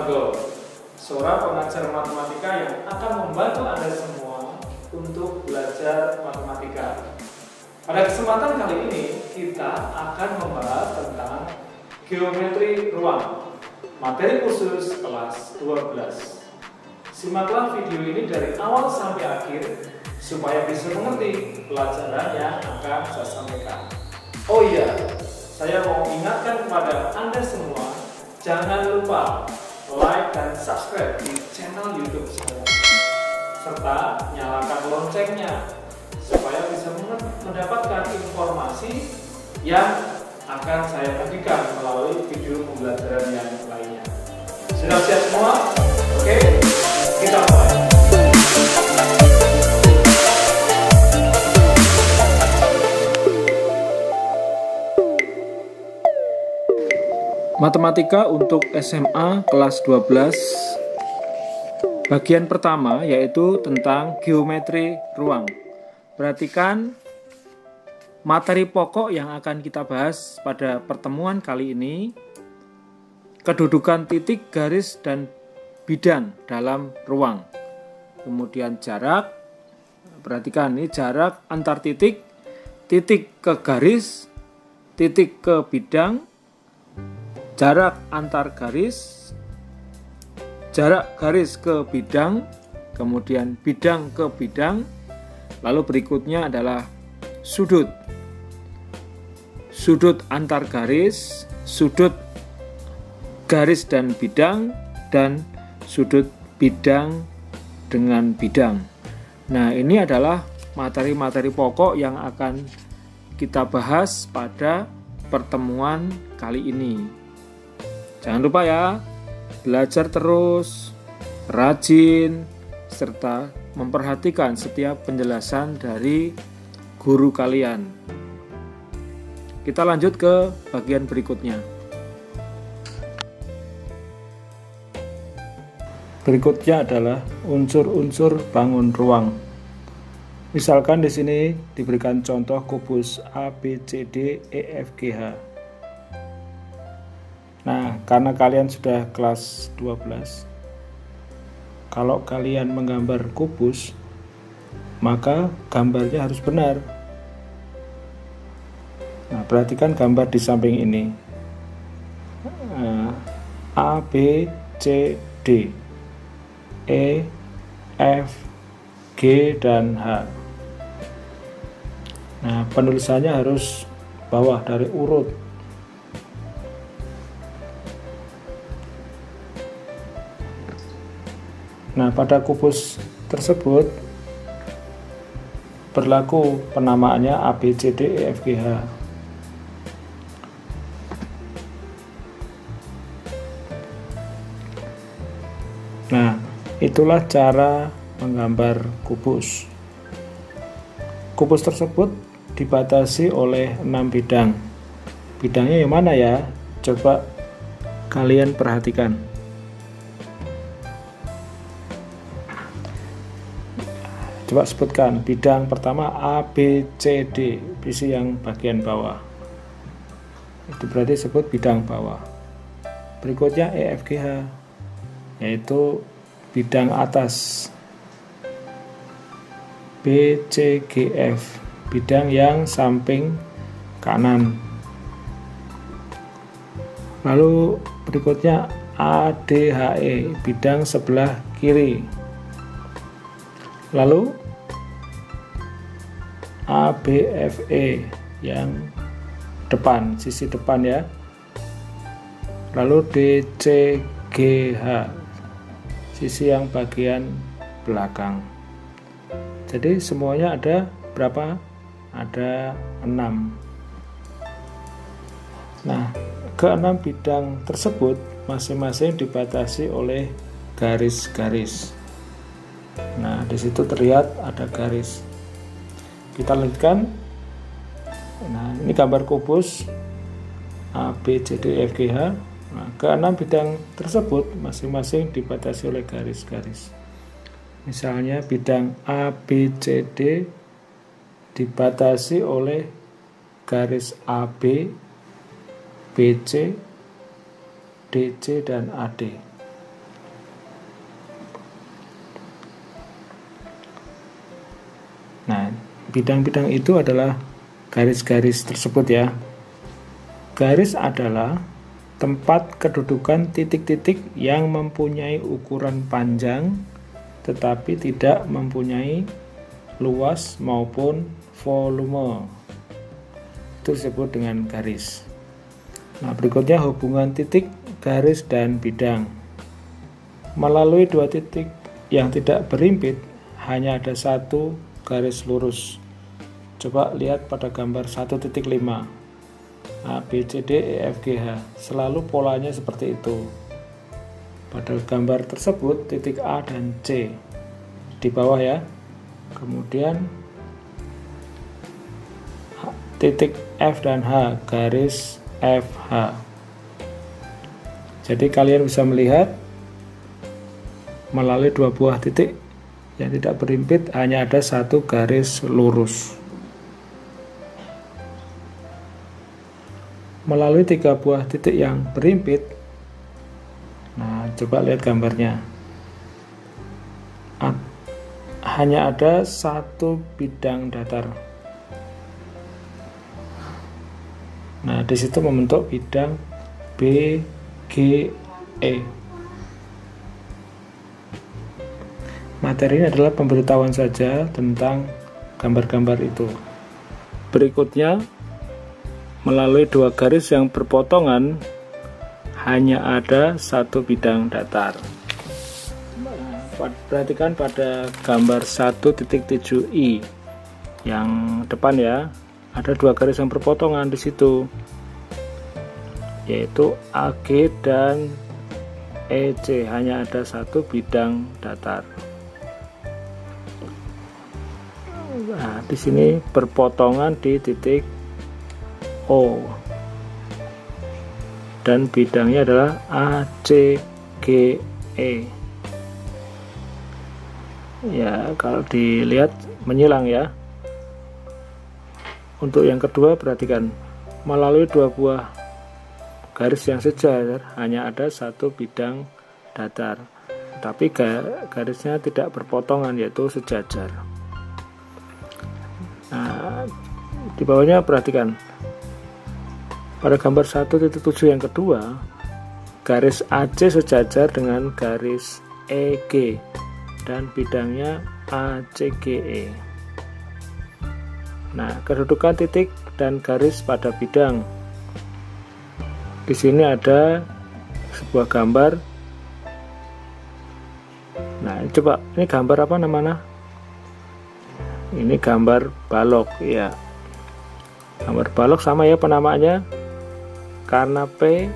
Margo, seorang pengajar matematika yang akan membantu Anda semua untuk belajar matematika. Pada kesempatan kali ini, kita akan membahas tentang geometri ruang, materi khusus kelas 12. Simaklah video ini dari awal sampai akhir, supaya bisa mengerti pelajaran yang akan saya sampaikan. Oh iya, saya mau ingatkan kepada Anda semua, jangan lupa like dan subscribe di channel YouTube saya, serta nyalakan loncengnya supaya bisa mendapatkan informasi yang akan saya bagikan melalui video pembelajaran yang lainnya. Sudah siap semua? Oke, kita mulai. Matematika untuk SMA kelas 12. Bagian pertama yaitu tentang geometri ruang. Perhatikan materi pokok yang akan kita bahas pada pertemuan kali ini. Kedudukan titik, garis, dan bidang dalam ruang. Kemudian jarak. Perhatikan ini jarak antar titik, titik ke garis, titik ke bidang, jarak antar garis, jarak garis ke bidang, kemudian bidang ke bidang, lalu berikutnya adalah sudut. Sudut antar garis, sudut garis dan bidang, dan sudut bidang dengan bidang. Nah, ini adalah materi-materi pokok yang akan kita bahas pada pertemuan kali ini. Jangan lupa ya, belajar terus, rajin, serta memperhatikan setiap penjelasan dari guru kalian. Kita lanjut ke bagian berikutnya. Berikutnya adalah unsur-unsur bangun ruang. Misalkan di sini diberikan contoh kubus A, B, C, D, E, F, G, H. Nah, karena kalian sudah kelas 12, kalau kalian menggambar kubus, maka gambarnya harus benar. Nah, perhatikan gambar di samping ini. A, B, C, D, E, F, G, dan H. Nah, penulisannya harus bawah dari urut. Nah, pada kubus tersebut berlaku penamaannya A, B, C, D, E, F, G, H. Nah, itulah cara menggambar kubus. Kubus tersebut dibatasi oleh 6 bidang. Bidangnya yang mana ya? Coba kalian perhatikan. Coba sebutkan bidang pertama A, B, C, D, isi yang bagian bawah. Itu berarti sebut bidang bawah. Berikutnya E, F, G, H, yaitu bidang atas. B, C, G, F, bidang yang samping kanan. Lalu berikutnya A, D, H, E, bidang sebelah kiri. Lalu A, B, F, E yang depan, sisi depan ya. Lalu D, C, G, H, sisi yang bagian belakang. Jadi semuanya ada berapa? Ada 6. Nah, ke-6 bidang tersebut masing-masing dibatasi oleh garis-garis. Nah, di situ terlihat ada garis. Kita lanjutkan. Nah, ini gambar kubus A, B, C, D, E, F, G, H. Nah, ke-6 bidang tersebut masing-masing dibatasi oleh garis-garis. Misalnya bidang A, B, C, D dibatasi oleh garis AB, BC, DC, dan AD. bidang-bidang itu adalah garis-garis tersebut ya. Garis adalah tempat kedudukan titik-titik yang mempunyai ukuran panjang tetapi tidak mempunyai luas maupun volume. Itu disebut dengan garis. Nah, berikutnya hubungan titik, garis, dan bidang. Melalui dua titik yang tidak berimpit, hanya ada satu garis lurus. Coba lihat pada gambar 1.5. A, B, C, D, E, F, G, H. Selalu polanya seperti itu. Pada gambar tersebut, titik A dan C di bawah ya. Kemudian titik F dan H, garis FH. Jadi kalian bisa melihat melalui dua buah titik yang tidak berimpit hanya ada satu garis lurus. Melalui tiga buah titik yang berimpit, nah coba lihat gambarnya, hanya ada satu bidang datar. Nah, di situ membentuk bidang BGE. Materi ini adalah pemberitahuan saja tentang gambar-gambar itu. Berikutnya, melalui dua garis yang berpotongan, hanya ada satu bidang datar. Perhatikan pada gambar 1.7i yang depan ya. Ada dua garis yang berpotongan di situ, yaitu AG dan EC. Hanya ada satu bidang datar. Nah, di sini berpotongan di titik O dan bidangnya adalah ACGE. Ya, kalau dilihat menyilang ya. Untuk yang kedua, perhatikan, melalui dua buah garis yang sejajar hanya ada satu bidang datar, tapi garisnya tidak berpotongan, yaitu sejajar. Nah, di bawahnya perhatikan, pada gambar 1.7 yang kedua, garis AC sejajar dengan garis EG dan bidangnya ACGE. Nah, kedudukan titik dan garis pada bidang. Di sini ada sebuah gambar. Nah, coba ini gambar apa namanya? Ini gambar balok ya. Gambar balok sama ya penamaannya. Karena P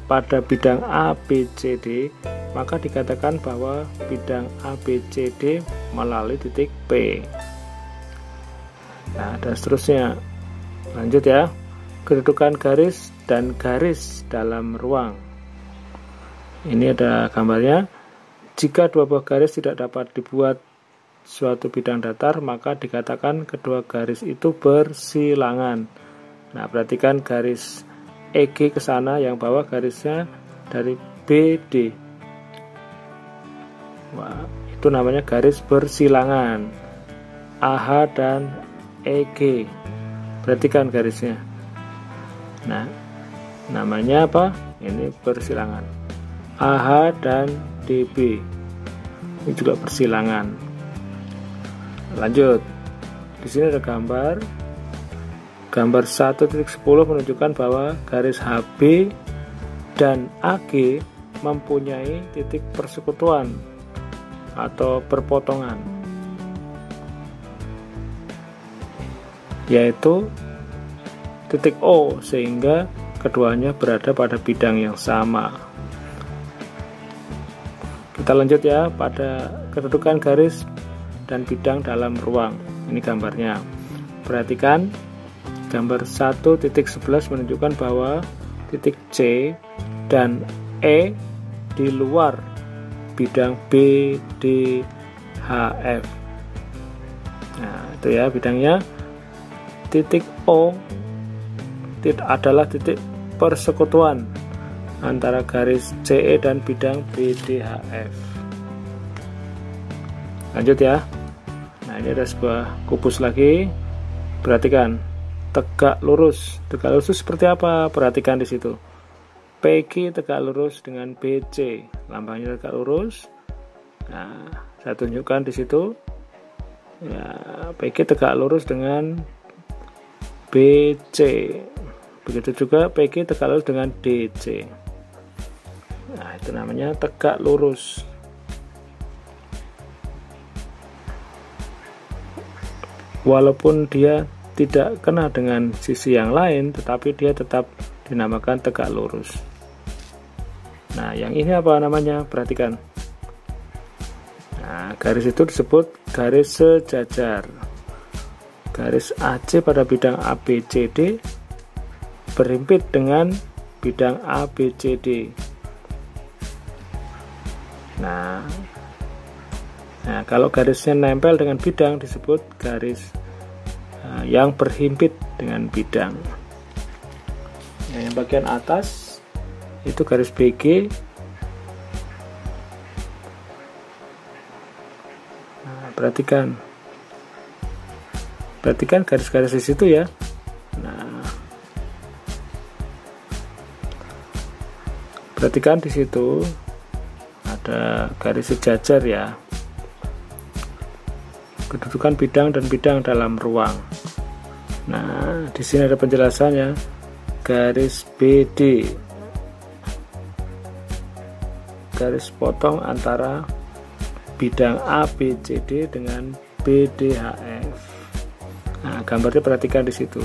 pada bidang ABCD, maka dikatakan bahwa bidang ABCD melalui titik P. Nah, dan seterusnya. Lanjut ya. Kedudukan garis dan garis dalam ruang. Ini ada gambarnya. Jika dua buah garis tidak dapat dibuat suatu bidang datar, maka dikatakan kedua garis itu bersilangan. Nah, perhatikan garis EG ke sana, yang bawah garisnya dari BD. Wah, itu namanya garis bersilangan. AH dan EG, perhatikan garisnya. Nah, namanya apa? Ini bersilangan. AH dan DB, ini juga bersilangan. Lanjut, di sini ada gambar 1.10 menunjukkan bahwa garis HB dan AG mempunyai titik persekutuan atau perpotongan, yaitu titik O, sehingga keduanya berada pada bidang yang sama. Kita lanjut ya pada kedudukan garis dan bidang dalam ruang. Ini gambarnya. Perhatikan gambar 1.11 menunjukkan bahwa titik C dan E di luar bidang B, D, H, F. Nah, itu ya bidangnya. Titik O adalah titik persekutuan antara garis CE dan bidang BDHF. Lanjut ya. Nah, ini ada sebuah kubus lagi. Perhatikan, tegak lurus. Tegak lurus itu seperti apa? Perhatikan di situ. PQ tegak lurus dengan BC. Lambangnya tegak lurus. Nah, saya tunjukkan di situ. Ya, PQ tegak lurus dengan BC. Begitu juga PQ tegak lurus dengan DC. Nah, itu namanya tegak lurus. Walaupun dia tidak kena dengan sisi yang lain, tetapi dia tetap dinamakan tegak lurus. Nah, yang ini apa namanya? Perhatikan. Nah, garis itu disebut garis sejajar. Garis AC pada bidang ABCD berhimpit dengan bidang ABCD. Nah, kalau garisnya nempel dengan bidang disebut garis yang berhimpit dengan bidang. Nah, yang bagian atas itu garis BG. Nah, perhatikan garis-garis di situ ya. Nah, perhatikan di situ ada garis sejajar ya. Kedudukan bidang dan bidang dalam ruang. Nah, di sini ada penjelasannya. Garis BD, garis potong antara bidang ABCD dengan BDHF. Nah, gambarnya perhatikan di situ.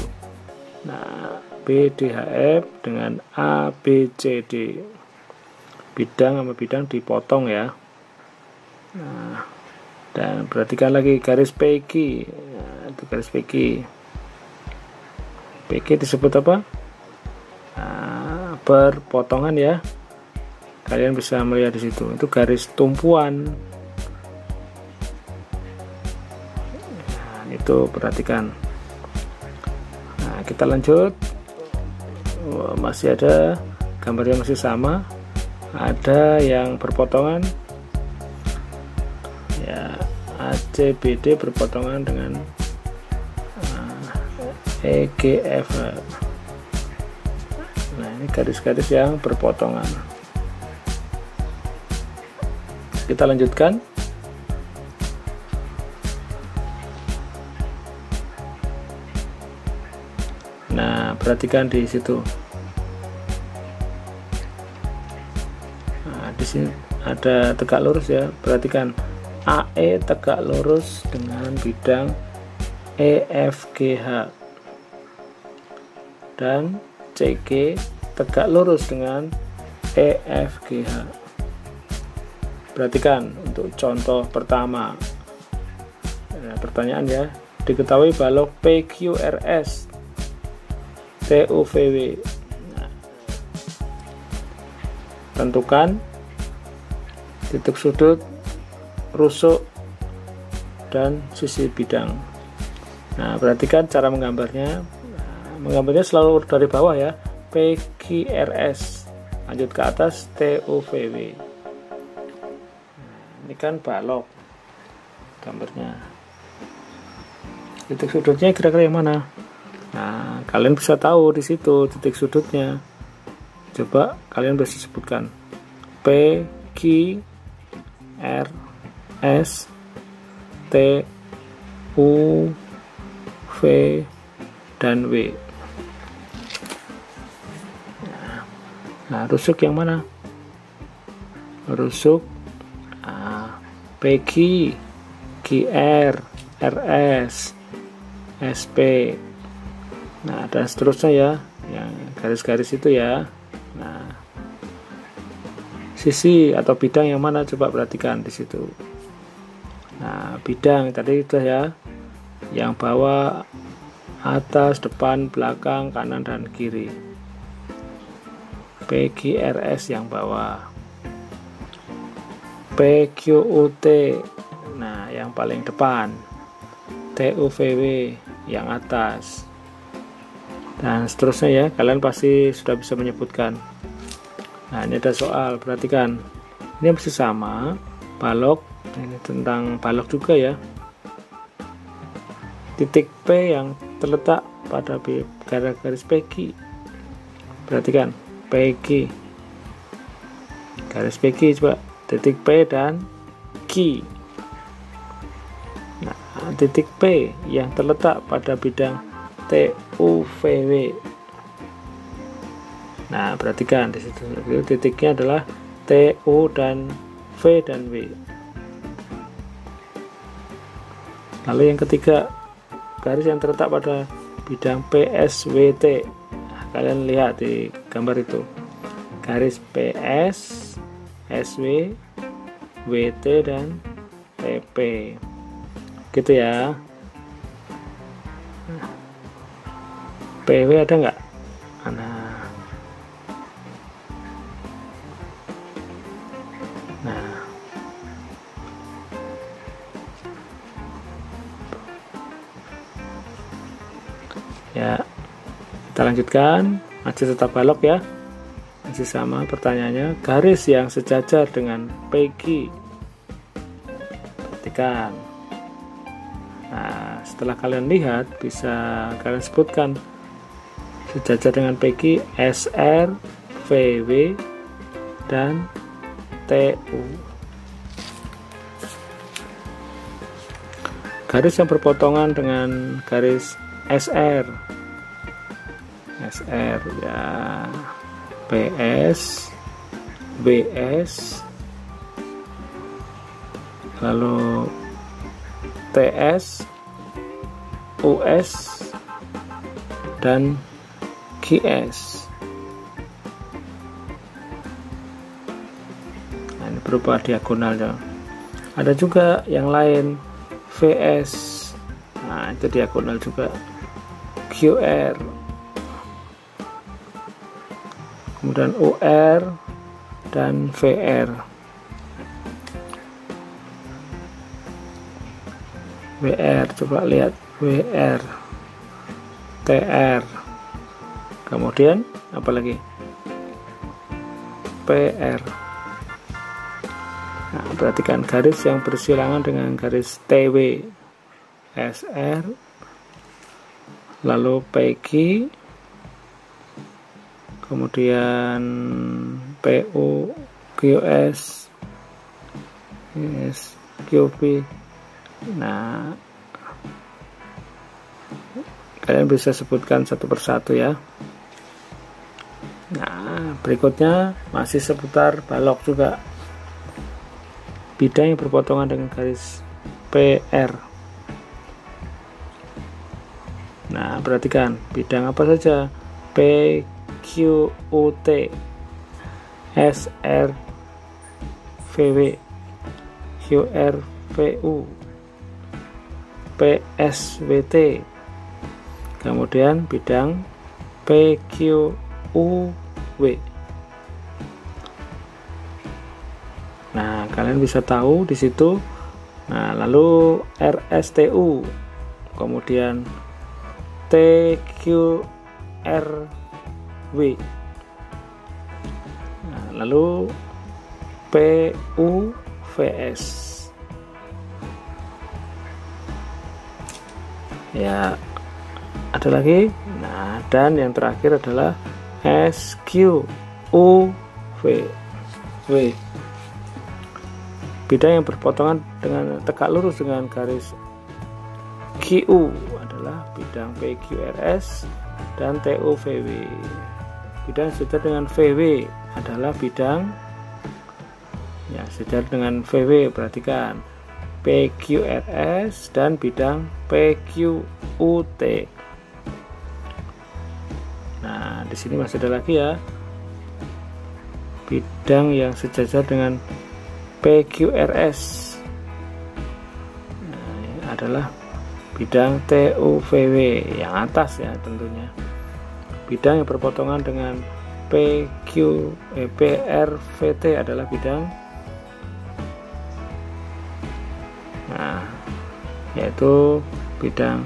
Nah, BDHF dengan ABCD. Bidang sama bidang dipotong ya. Nah, dan perhatikan lagi garis PQ. Nah, itu garis PQ. PQ disebut apa? Nah, berpotongan ya. Kalian bisa melihat di situ. Itu garis tumpuan. Nah, itu perhatikan. Nah, kita lanjut. Masih ada gambarnya masih sama. Ada yang berpotongan. Ya, ACBD berpotongan dengan EGF. Nah, ini garis-garis yang berpotongan. Kita lanjutkan. Nah, perhatikan di situ. Nah, di sini ada tegak lurus ya. Perhatikan. AE tegak lurus dengan bidang EFGH dan CG tegak lurus dengan EFGH. Perhatikan untuk contoh pertama. Nah, pertanyaan ya, diketahui balok PQRS TUVW. Nah, tentukan titik sudut, rusuk, dan sisi bidang. Nah, perhatikan cara menggambarnya. Menggambarnya selalu dari bawah ya. PQRS, lanjut ke atas TUVW. Ini kan balok gambarnya. Titik sudutnya kira-kira yang mana? Nah, kalian bisa tahu di situ titik sudutnya. Coba kalian bisa sebutkan. PQRS T U V dan W. Nah, rusuk yang mana? Rusuk PQ, QR, RS, SP. Nah, dan seterusnya ya, yang garis-garis itu ya. Nah, sisi atau bidang yang mana? Coba perhatikan di situ. Nah, bidang tadi itu ya, yang bawah, atas, depan, belakang, kanan, dan kiri. PQRS yang bawah, PQUT, nah yang paling depan, TUVW yang atas, dan seterusnya ya. Kalian pasti sudah bisa menyebutkan. Nah, ini ada soal, perhatikan. Ini masih sama, balok. Ini tentang balok juga ya. titik P yang terletak pada garis PQ. Perhatikan PQ, garis PQ, coba titik P dan Q. Nah, titik P yang terletak pada bidang TUVW. Nah, perhatikan di situ titiknya adalah TU dan V dan W. Lalu yang ketiga, garis yang terletak pada bidang PSWT. Nah, kalian lihat di gambar itu, garis PS, SW, WT dan TP, gitu ya. PW ada nggak? Nah, ya, kita lanjutkan, masih tetap balok ya, masih sama pertanyaannya. Garis yang sejajar dengan PQ, perhatikan. Nah, setelah kalian lihat, bisa kalian sebutkan sejajar dengan PQ, SR, VW, dan TU. Garis yang berpotongan dengan garis SR ya, PS, BS, lalu TS, US, dan GS. Nah, ini berupa diagonal ya. Ada juga yang lain, VS, nah itu diagonal juga, QR, kemudian UR dan VR. WR, coba lihat WR, TR, kemudian apa lagi, PR. Nah, perhatikan garis yang bersilangan dengan garis TW, SR, lalu PQ, kemudian PU, QS, QP. Nah, kalian bisa sebutkan satu persatu ya. Nah, berikutnya masih seputar balok juga, bidang yang berpotongan dengan garis PR. Nah, perhatikan bidang apa saja, PQUT, SRVW, QRVU, PSWT, kemudian bidang PQUW. Nah, kalian bisa tahu di situ. Nah, lalu RSTU, kemudian TQRW, nah, lalu PUVS. Ya, ada lagi. Nah, dan yang terakhir adalah SQUV. Bidang yang berpotongan dengan tegak lurus dengan garis QU adalah bidang PQRS dan TUVW. Bidang sejajar dengan VW adalah bidang ya sejajar dengan VW. Perhatikan PQRS dan bidang PQUT. Nah, di sini masih ada lagi ya, bidang yang sejajar dengan PQRS. Nah, ini adalah bidang TUVW yang atas ya tentunya. Bidang yang berpotongan dengan PRVT adalah bidang, nah, yaitu bidang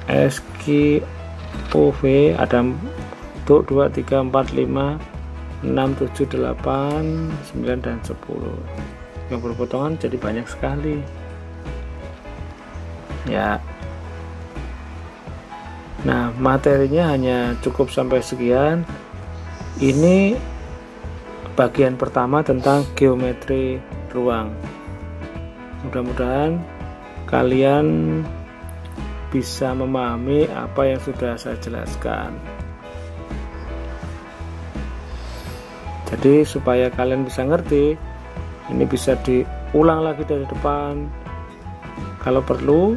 SQUV. Ada untuk 2, 3, 4, 5, 6, 7, 8, 9, dan 10 yang berpotongan, jadi banyak sekali. ya. Nah, materinya hanya cukup sampai sekian. Ini bagian pertama tentang geometri ruang. Mudah-mudahan kalian bisa memahami apa yang sudah saya jelaskan. Jadi supaya kalian bisa ngerti, ini bisa diulang lagi dari depan. Kalau perlu,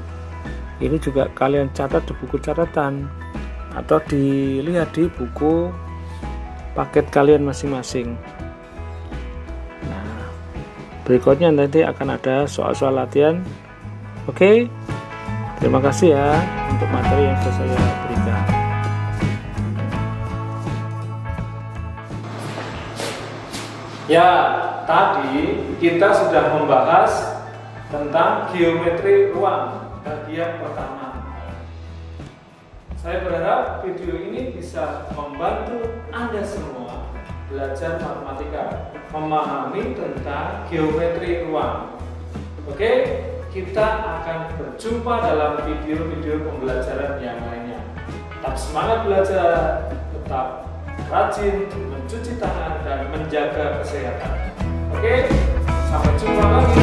ini juga kalian catat di buku catatan atau dilihat di buku paket kalian masing-masing. Nah, berikutnya nanti akan ada soal-soal latihan. Oke, terima kasih ya untuk materi yang sudah saya berikan. Ya, tadi kita sudah membahas tentang geometri ruang bagian pertama. Saya berharap video ini bisa membantu Anda semua belajar matematika, memahami tentang geometri ruang. Oke, kita akan berjumpa dalam video-video pembelajaran yang lainnya. Tetap semangat belajar, tetap rajin mencuci tangan dan menjaga kesehatan. Oke, sampai jumpa lagi.